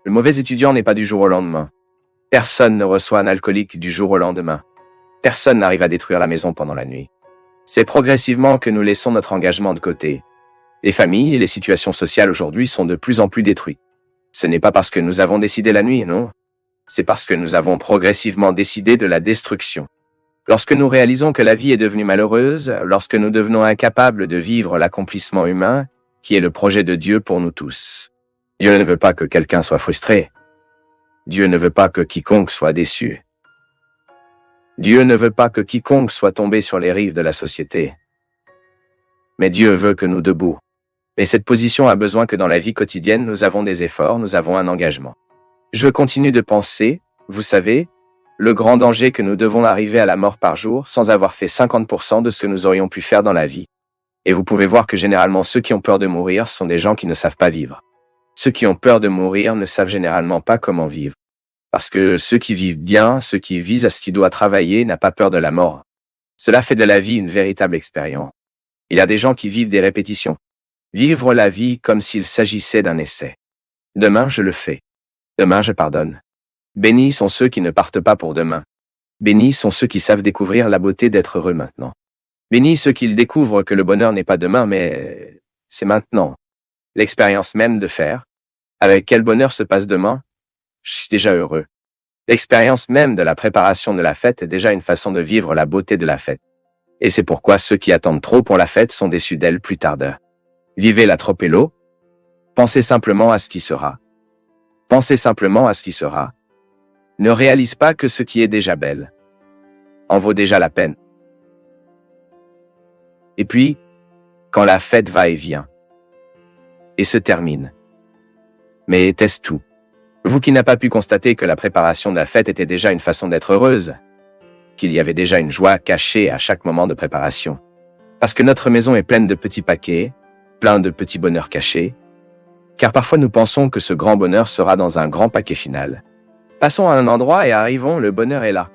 Le mauvais étudiant n'est pas du jour au lendemain. Personne ne reçoit un alcoolique du jour au lendemain. Personne n'arrive à détruire la maison pendant la nuit. C'est progressivement que nous laissons notre engagement de côté. Les familles et les situations sociales aujourd'hui sont de plus en plus détruites. Ce n'est pas parce que nous avons décidé la nuit, non. C'est parce que nous avons progressivement décidé de la destruction. Lorsque nous réalisons que la vie est devenue malheureuse, lorsque nous devenons incapables de vivre l'accomplissement humain, qui est le projet de Dieu pour nous tous. Dieu ne veut pas que quelqu'un soit frustré. Dieu ne veut pas que quiconque soit déçu. Dieu ne veut pas que quiconque soit tombé sur les rives de la société. Mais Dieu veut que nous debout. Mais cette position a besoin que dans la vie quotidienne, nous avons des efforts, nous avons un engagement. Je continue de penser, vous savez, le grand danger que nous devons arriver à la mort par jour sans avoir fait 50% de ce que nous aurions pu faire dans la vie. Et vous pouvez voir que généralement ceux qui ont peur de mourir sont des gens qui ne savent pas vivre. Ceux qui ont peur de mourir ne savent généralement pas comment vivre. Parce que ceux qui vivent bien, ceux qui visent à ce qui doit travailler, n'ont pas peur de la mort. Cela fait de la vie une véritable expérience. Il y a des gens qui vivent des répétitions. Vivre la vie comme s'il s'agissait d'un essai. Demain, je le fais. Demain, je pardonne. Bénis sont ceux qui ne partent pas pour demain. Bénis sont ceux qui savent découvrir la beauté d'être heureux maintenant. Bénis ceux qui découvrent que le bonheur n'est pas demain, mais c'est maintenant. L'expérience même de faire. Avec quel bonheur se passe demain? Je suis déjà heureux. L'expérience même de la préparation de la fête est déjà une façon de vivre la beauté de la fête. Et c'est pourquoi ceux qui attendent trop pour la fête sont déçus d'elle plus tard. Vivez-la trop hello. Pensez simplement à ce qui sera. Pensez simplement à ce qui sera. Ne réalise pas que ce qui est déjà belle en vaut déjà la peine. Et puis, quand la fête va et vient, et se termine. Mais était-ce tout? Vous qui n'avez pas pu constater que la préparation de la fête était déjà une façon d'être heureuse, qu'il y avait déjà une joie cachée à chaque moment de préparation. Parce que notre maison est pleine de petits paquets, plein de petits bonheurs cachés, car parfois nous pensons que ce grand bonheur sera dans un grand paquet final. Passons à un endroit et arrivons, le bonheur est là.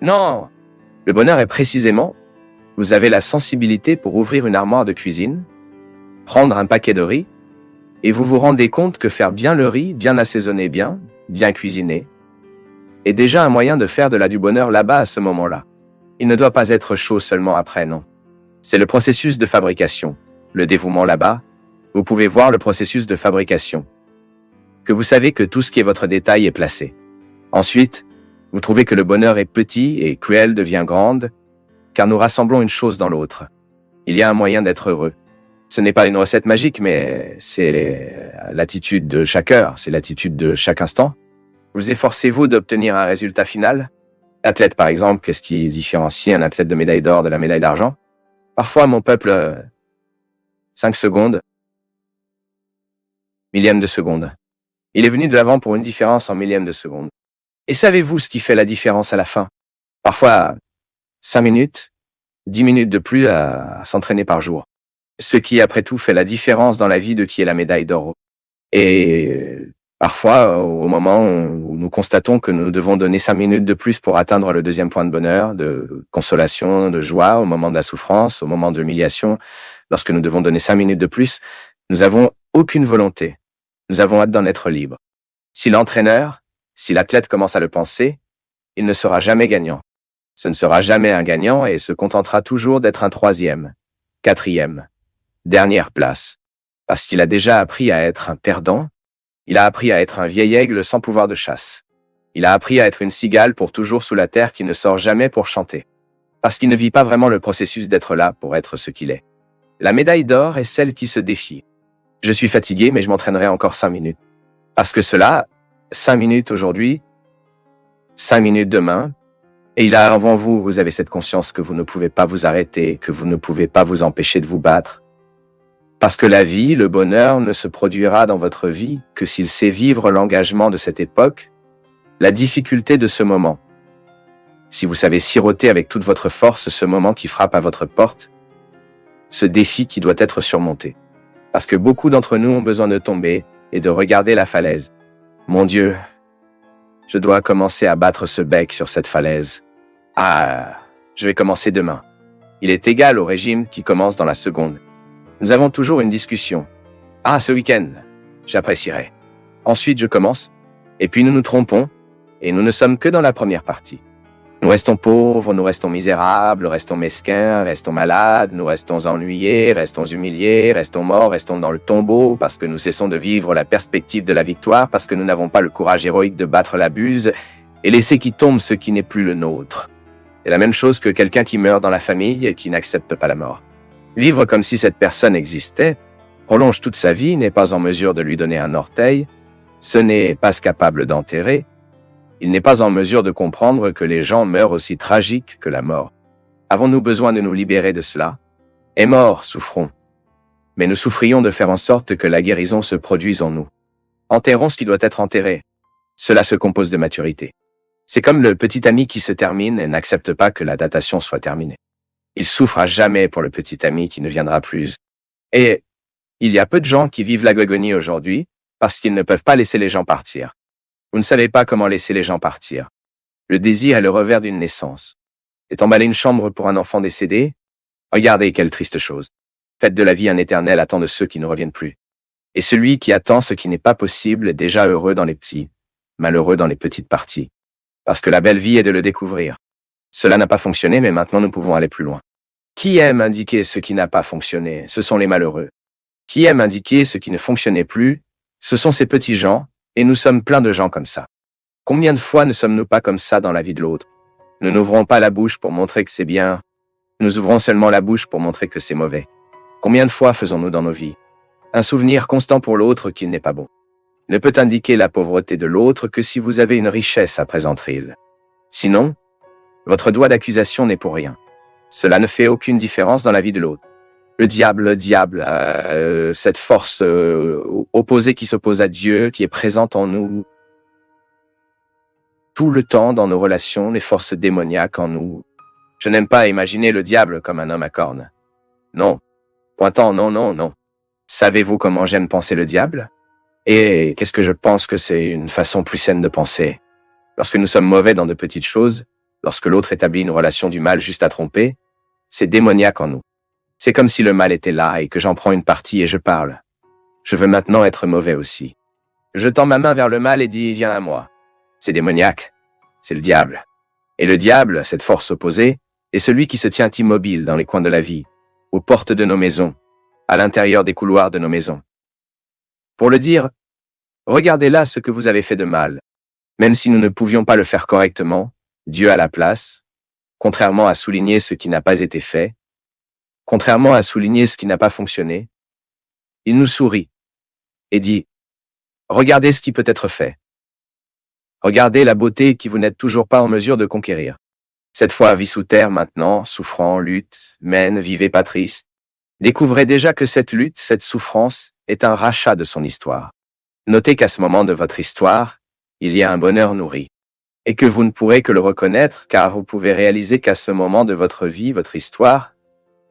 Non! Le bonheur est précisément, vous avez la sensibilité pour ouvrir une armoire de cuisine, prendre un paquet de riz, et vous vous rendez compte que faire bien le riz, bien assaisonné bien cuisiné, est déjà un moyen de faire du bonheur là-bas à ce moment-là. Il ne doit pas être chaud seulement après, non. C'est le processus de fabrication, le dévouement là-bas. Vous pouvez voir le processus de fabrication. Que vous savez que tout ce qui est votre détail est placé. Ensuite, vous trouvez que le bonheur est petit et cruel devient grande, car nous rassemblons une chose dans l'autre. Il y a un moyen d'être heureux. Ce n'est pas une recette magique, mais c'est l'attitude de chaque heure, c'est l'attitude de chaque instant. Vous efforcez-vous d'obtenir un résultat final? L'athlète, par exemple, qu'est-ce qui différencie un athlète de médaille d'or de la médaille d'argent? Parfois, mon peuple, 5 secondes, millième de seconde. Il est venu de l'avant pour une différence en millième de seconde. Et savez-vous ce qui fait la différence à la fin? Parfois, 5 minutes, 10 minutes de plus à s'entraîner par jour. Ce qui, après tout, fait la différence dans la vie de qui est la médaille d'or. Et parfois, au moment où nous constatons que nous devons donner 5 minutes de plus pour atteindre le deuxième point de bonheur, de consolation, de joie, au moment de la souffrance, au moment de l'humiliation, lorsque nous devons donner 5 minutes de plus, nous n'avons aucune volonté. Nous avons hâte d'en être libres. Si l'entraîneur, si l'athlète commence à le penser, il ne sera jamais gagnant. Ce ne sera jamais un gagnant et se contentera toujours d'être un 3e, 4e, dernière place. Parce qu'il a déjà appris à être un perdant, il a appris à être un vieil aigle sans pouvoir de chasse. Il a appris à être une cigale pour toujours sous la terre qui ne sort jamais pour chanter. Parce qu'il ne vit pas vraiment le processus d'être là pour être ce qu'il est. La médaille d'or est celle qui se défie. Je suis fatigué, mais je m'entraînerai encore 5 minutes. Parce que cela, 5 minutes aujourd'hui, 5 minutes demain, et là avant vous, vous avez cette conscience que vous ne pouvez pas vous arrêter, que vous ne pouvez pas vous empêcher de vous battre. Parce que la vie, le bonheur ne se produira dans votre vie que s'il sait vivre l'engagement de cette époque, la difficulté de ce moment. Si vous savez siroter avec toute votre force ce moment qui frappe à votre porte, ce défi qui doit être surmonté. Parce que beaucoup d'entre nous ont besoin de tomber et de regarder la falaise. Mon Dieu, je dois commencer à battre ce bec sur cette falaise. Ah, je vais commencer demain. Il est égal au régime qui commence dans la seconde. Nous avons toujours une discussion. Ah, ce week-end, j'apprécierai. Ensuite, je commence. Et puis nous nous trompons, et nous ne sommes que dans la première partie. Nous restons pauvres, nous restons misérables, restons mesquins, restons malades, nous restons ennuyés, restons humiliés, restons morts, restons dans le tombeau, parce que nous cessons de vivre la perspective de la victoire, parce que nous n'avons pas le courage héroïque de battre la buse et laisser qui tombe ce qui n'est plus le nôtre. C'est la même chose que quelqu'un qui meurt dans la famille et qui n'accepte pas la mort. Vivre comme si cette personne existait, prolonge toute sa vie, n'est pas en mesure de lui donner un orteil, ce n'est pas capable d'enterrer, il n'est pas en mesure de comprendre que les gens meurent aussi tragiques que la mort. Avons-nous besoin de nous libérer de cela? Est mort, souffrons. Mais nous souffrions de faire en sorte que la guérison se produise en nous. Enterrons ce qui doit être enterré. Cela se compose de maturité. C'est comme le petit ami qui se termine et n'accepte pas que la datation soit terminée. Il souffre à jamais pour le petit ami qui ne viendra plus. Et il y a peu de gens qui vivent l'agonie aujourd'hui parce qu'ils ne peuvent pas laisser les gens partir. Vous ne savez pas comment laisser les gens partir. Le désir est le revers d'une naissance. C'est emballer une chambre pour un enfant décédé. Regardez quelle triste chose. Faites de la vie un éternel attend de ceux qui ne reviennent plus. Et celui qui attend ce qui n'est pas possible est déjà heureux dans les petits, malheureux dans les petites parties. Parce que la belle vie est de le découvrir. Cela n'a pas fonctionné, mais maintenant nous pouvons aller plus loin. Qui aime indiquer ce qui n'a pas fonctionné? Ce sont les malheureux. Qui aime indiquer ce qui ne fonctionnait plus? Ce sont ces petits gens, et nous sommes plein de gens comme ça. Combien de fois ne sommes-nous pas comme ça dans la vie de l'autre? Nous n'ouvrons pas la bouche pour montrer que c'est bien. Nous ouvrons seulement la bouche pour montrer que c'est mauvais. Combien de fois faisons-nous dans nos vies un souvenir constant pour l'autre qu'il n'est pas bon? Ne peut indiquer la pauvreté de l'autre que si vous avez une richesse à présenter. Sinon, votre doigt d'accusation n'est pour rien. Cela ne fait aucune différence dans la vie de l'autre. Le diable, cette force opposée qui s'oppose à Dieu, qui est présente en nous tout le temps dans nos relations, les forces démoniaques en nous. Je n'aime pas imaginer le diable comme un homme à cornes. Non. Pointant, non. Savez-vous comment j'aime penser le diable? Et qu'est-ce que je pense que c'est une façon plus saine de penser? Lorsque nous sommes mauvais dans de petites choses, lorsque l'autre établit une relation du mal juste à tromper, c'est démoniaque en nous. C'est comme si le mal était là et que j'en prends une partie et je parle. Je veux maintenant être mauvais aussi. Je tends ma main vers le mal et dis « Viens à moi ». C'est démoniaque. C'est le diable. Et le diable, cette force opposée, est celui qui se tient immobile dans les coins de la vie, aux portes de nos maisons, à l'intérieur des couloirs de nos maisons. Pour le dire, regardez là ce que vous avez fait de mal. Même si nous ne pouvions pas le faire correctement, Dieu a la place, contrairement à souligner ce qui n'a pas été fait, contrairement à souligner ce qui n'a pas fonctionné, il nous sourit et dit « Regardez ce qui peut être fait. Regardez la beauté qui vous n'êtes toujours pas en mesure de conquérir. Cette fois, vie sous terre maintenant, souffrant, lutte, mène, vivez pas triste. Découvrez déjà que cette lutte, cette souffrance, est un rachat de son histoire. Notez qu'à ce moment de votre histoire, il y a un bonheur nourri. Et que vous ne pourrez que le reconnaître car vous pouvez réaliser qu'à ce moment de votre vie, votre histoire,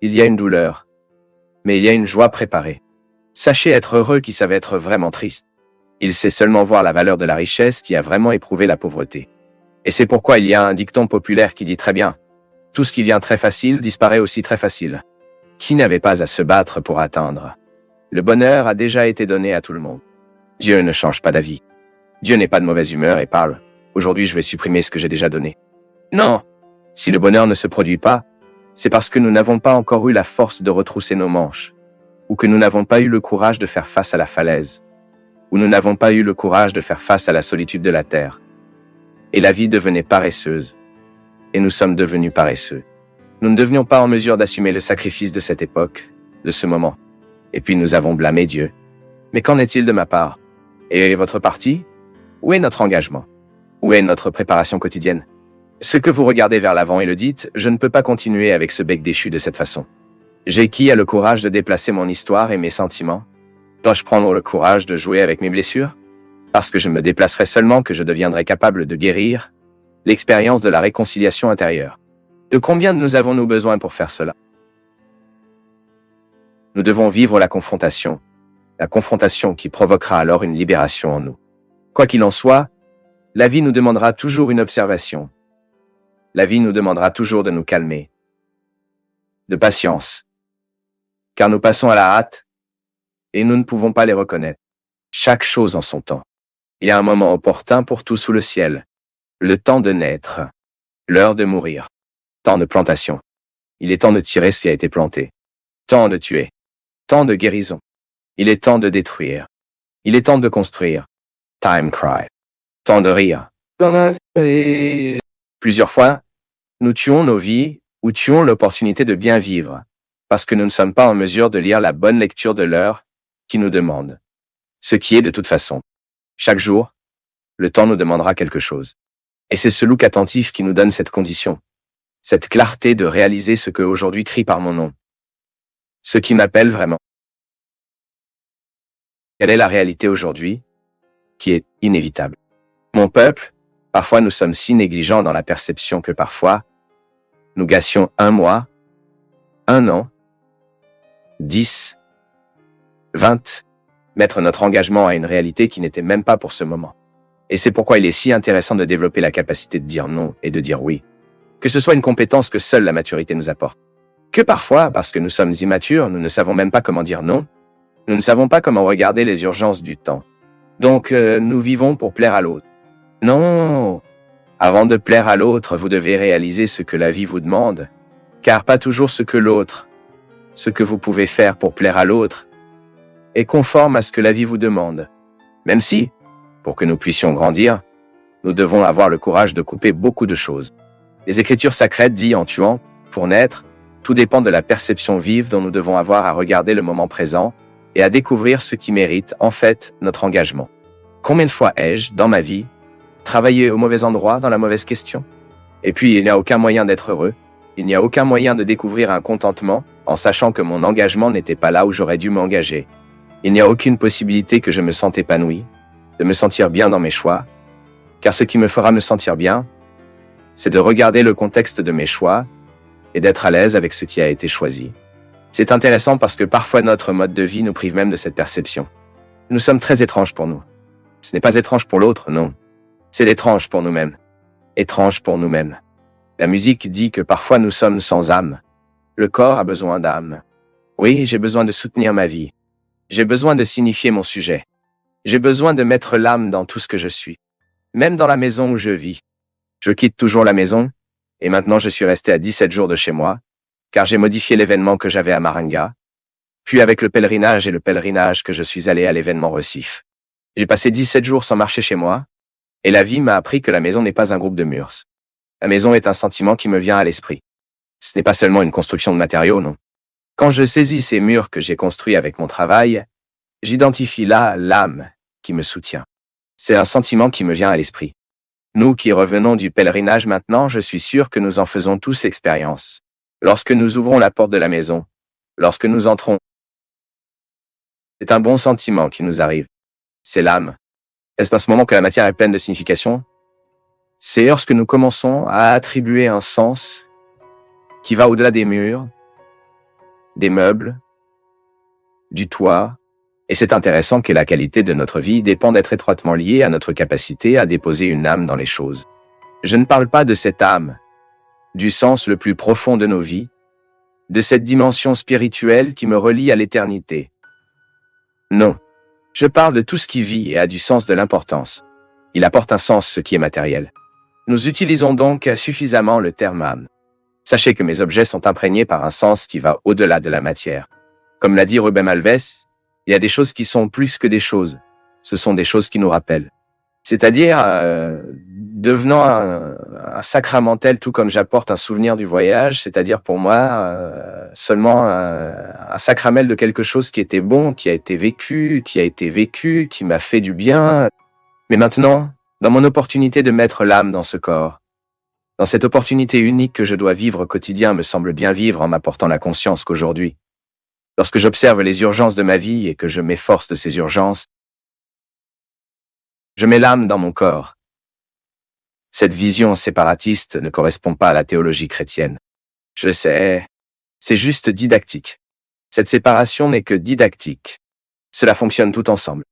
il y a une douleur. Mais il y a une joie préparée. Sachez être heureux qui savait être vraiment triste. Il sait seulement voir la valeur de la richesse qui a vraiment éprouvé la pauvreté. Et c'est pourquoi il y a un dicton populaire qui dit très bien « Tout ce qui vient très facile disparaît aussi très facile ». Qui n'avait pas à se battre pour atteindre? Le bonheur a déjà été donné à tout le monde. Dieu ne change pas d'avis. Dieu n'est pas de mauvaise humeur et parle « Aujourd'hui je vais supprimer ce que j'ai déjà donné ». Non! Si le bonheur ne se produit pas, c'est parce que nous n'avons pas encore eu la force de retrousser nos manches, ou que nous n'avons pas eu le courage de faire face à la falaise, ou nous n'avons pas eu le courage de faire face à la solitude de la terre. Et la vie devenait paresseuse, et nous sommes devenus paresseux. Nous ne devenions pas en mesure d'assumer le sacrifice de cette époque, de ce moment. Et puis nous avons blâmé Dieu. Mais qu'en est-il de ma part? Et votre partie? Où est notre engagement? Où est notre préparation quotidienne? Ce que vous regardez vers l'avant et le dites, je ne peux pas continuer avec ce bec déchu de cette façon. J'ai qui a le courage de déplacer mon histoire et mes sentiments? Dois-je prendre le courage de jouer avec mes blessures? Parce que je me déplacerai seulement que je deviendrai capable de guérir l'expérience de la réconciliation intérieure. De combien de nous avons-nous besoin pour faire cela? Nous devons vivre la confrontation qui provoquera alors une libération en nous. Quoi qu'il en soit, la vie nous demandera toujours une observation. La vie nous demandera toujours de nous calmer, de patience, car nous passons à la hâte et nous ne pouvons pas les reconnaître. Chaque chose en son temps. Il y a un moment opportun pour tout sous le ciel. Le temps de naître. L'heure de mourir. Temps de plantation. Il est temps de tirer ce qui a été planté. Temps de tuer. Temps de guérison. Il est temps de détruire. Il est temps de construire. Time cry. Temps de rire. Plusieurs fois, nous tuons nos vies ou tuons l'opportunité de bien vivre, parce que nous ne sommes pas en mesure de lire la bonne lecture de l'heure qui nous demande. Ce qui est de toute façon. Chaque jour, le temps nous demandera quelque chose. Et c'est ce look attentif qui nous donne cette condition, cette clarté de réaliser ce que aujourd'hui crie par mon nom. Ce qui m'appelle vraiment. Quelle est la réalité aujourd'hui, qui est inévitable? Mon peuple, parfois nous sommes si négligents dans la perception que parfois, nous gâcions 1 mois, 1 an, 10, 20, mettre notre engagement à une réalité qui n'était même pas pour ce moment. Et c'est pourquoi il est si intéressant de développer la capacité de dire non et de dire oui. Que ce soit une compétence que seule la maturité nous apporte. Que parfois, parce que nous sommes immatures, nous ne savons même pas comment dire non. Nous ne savons pas comment regarder les urgences du temps. Donc, nous vivons pour plaire à l'autre. Non! Avant de plaire à l'autre, vous devez réaliser ce que la vie vous demande, car pas toujours ce que l'autre, ce que vous pouvez faire pour plaire à l'autre, est conforme à ce que la vie vous demande. Même si, pour que nous puissions grandir, nous devons avoir le courage de couper beaucoup de choses. Les Écritures sacrées disent en tuant, pour naître, tout dépend de la perception vive dont nous devons avoir à regarder le moment présent et à découvrir ce qui mérite, en fait, notre engagement. Combien de fois ai-je, dans ma vie, travaillé au mauvais endroit dans la mauvaise question? Et puis, il n'y a aucun moyen d'être heureux. Il n'y a aucun moyen de découvrir un contentement en sachant que mon engagement n'était pas là où j'aurais dû m'engager. Il n'y a aucune possibilité que je me sente épanoui, de me sentir bien dans mes choix, car ce qui me fera me sentir bien, c'est de regarder le contexte de mes choix et d'être à l'aise avec ce qui a été choisi. C'est intéressant parce que parfois notre mode de vie nous prive même de cette perception. Nous sommes très étranges pour nous. Ce n'est pas étrange pour l'autre, non. C'est étrange pour nous-mêmes. Étrange pour nous-mêmes. La musique dit que parfois nous sommes sans âme. Le corps a besoin d'âme. Oui, j'ai besoin de soutenir ma vie. J'ai besoin de signifier mon sujet. J'ai besoin de mettre l'âme dans tout ce que je suis. Même dans la maison où je vis. Je quitte toujours la maison, et maintenant je suis resté à 17 jours de chez moi, car j'ai modifié l'événement que j'avais à Maringa, puis avec le pèlerinage que je suis allé à l'événement Recife. J'ai passé 17 jours sans marcher chez moi, et la vie m'a appris que la maison n'est pas un groupe de murs. La maison est un sentiment qui me vient à l'esprit. Ce n'est pas seulement une construction de matériaux, non. Quand je saisis ces murs que j'ai construits avec mon travail, j'identifie là l'âme qui me soutient. C'est un sentiment qui me vient à l'esprit. Nous qui revenons du pèlerinage maintenant, je suis sûr que nous en faisons tous l'expérience. Lorsque nous ouvrons la porte de la maison, lorsque nous entrons, c'est un bon sentiment qui nous arrive. C'est l'âme. Est-ce à ce moment que la matière est pleine de signification? C'est lorsque nous commençons à attribuer un sens qui va au-delà des murs, des meubles, du toit. Et c'est intéressant que la qualité de notre vie dépend d'être étroitement liée à notre capacité à déposer une âme dans les choses. Je ne parle pas de cette âme, du sens le plus profond de nos vies, de cette dimension spirituelle qui me relie à l'éternité. Non. Je parle de tout ce qui vit et a du sens de l'importance. Il apporte un sens ce qui est matériel. Nous utilisons donc suffisamment le terme âme. Sachez que mes objets sont imprégnés par un sens qui va au-delà de la matière. Comme l'a dit Rubem Alves, il y a des choses qui sont plus que des choses. Ce sont des choses qui nous rappellent. C'est-à-dire, devenant un sacramentel, tout comme j'apporte un souvenir du voyage, c'est-à-dire pour moi, seulement un sacramel de quelque chose qui était bon, qui a été vécu, qui m'a fait du bien. Mais maintenant, dans mon opportunité de mettre l'âme dans ce corps, dans cette opportunité unique que je dois vivre au quotidien me semble bien vivre en m'apportant la conscience qu'aujourd'hui, lorsque j'observe les urgences de ma vie et que je m'efforce de ces urgences, je mets l'âme dans mon corps. Cette vision séparatiste ne correspond pas à la théologie chrétienne. Je sais, c'est juste didactique. Cette séparation n'est que didactique. Cela fonctionne tout ensemble.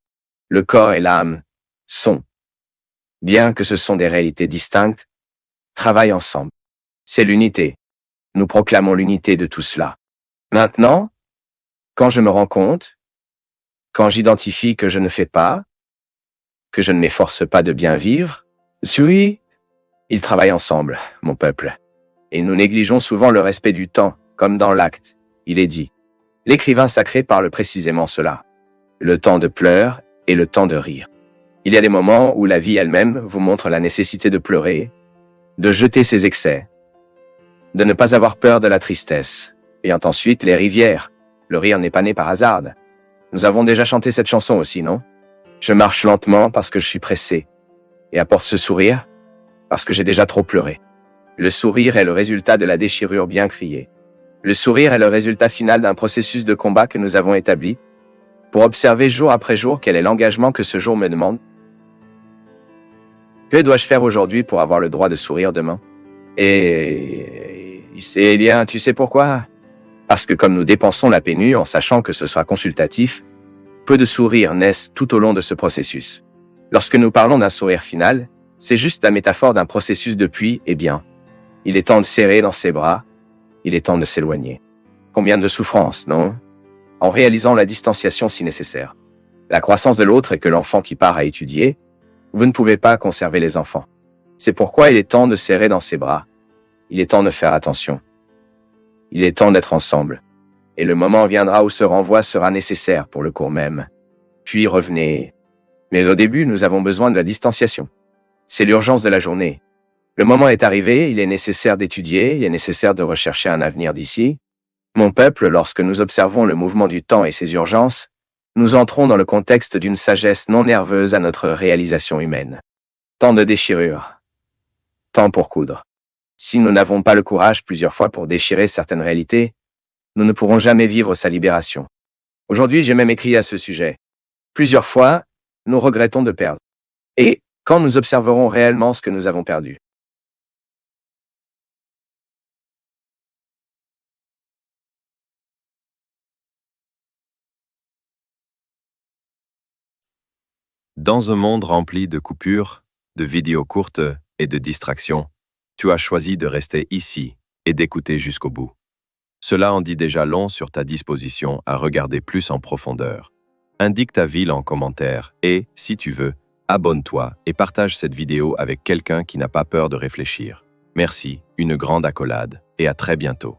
Le corps et l'âme sont, bien que ce sont des réalités distinctes, travaillent ensemble. C'est l'unité. Nous proclamons l'unité de tout cela. Maintenant, quand je me rends compte, quand j'identifie que je ne fais pas, Que je ne m'efforce pas de bien vivre? Oui. Ils travaillent ensemble, mon peuple. Et nous négligeons souvent le respect du temps, comme dans l'acte. Il est dit. L'écrivain sacré parle précisément cela. Le temps de pleurs et le temps de rire. Il y a des moments où la vie elle-même vous montre la nécessité de pleurer, de jeter ses excès, de ne pas avoir peur de la tristesse. Et ensuite, les rivières. Le rire n'est pas né par hasard. Nous avons déjà chanté cette chanson aussi, non? Je marche lentement parce que je suis pressé. Et apporte ce sourire parce que j'ai déjà trop pleuré. Le sourire est le résultat de la déchirure bien criée. Le sourire est le résultat final d'un processus de combat que nous avons établi pour observer jour après jour quel est l'engagement que ce jour me demande. Que dois-je faire aujourd'hui pour avoir le droit de sourire demain? Et c'est bien, tu sais pourquoi? Parce que comme nous dépensons la pénure en sachant que ce sera consultatif, peu de sourires naissent tout au long de ce processus. Lorsque nous parlons d'un sourire final, c'est juste la métaphore d'un processus depuis, eh bien, il est temps de serrer dans ses bras, il est temps de s'éloigner. Combien de souffrances, non? En réalisant la distanciation si nécessaire. La croissance de l'autre est que l'enfant qui part à étudier, vous ne pouvez pas conserver les enfants. C'est pourquoi il est temps de serrer dans ses bras. Il est temps de faire attention. Il est temps d'être ensemble. Et le moment viendra où ce renvoi sera nécessaire pour le cours même. Puis revenez. Mais au début, nous avons besoin de la distanciation. C'est l'urgence de la journée. Le moment est arrivé, il est nécessaire d'étudier, il est nécessaire de rechercher un avenir d'ici. Mon peuple, lorsque nous observons le mouvement du temps et ses urgences, nous entrons dans le contexte d'une sagesse non nerveuse à notre réalisation humaine. Temps de déchirure. Temps pour coudre. Si nous n'avons pas le courage plusieurs fois pour déchirer certaines réalités, nous ne pourrons jamais vivre sa libération. Aujourd'hui, j'ai même écrit à ce sujet. Plusieurs fois, nous regrettons de perdre. Et quand nous observerons réellement ce que nous avons perdu? Dans un monde rempli de coupures, de vidéos courtes et de distractions, tu as choisi de rester ici et d'écouter jusqu'au bout. Cela en dit déjà long sur ta disposition à regarder plus en profondeur. Indique ta ville en commentaire et, si tu veux, abonne-toi et partage cette vidéo avec quelqu'un qui n'a pas peur de réfléchir. Merci, une grande accolade et à très bientôt.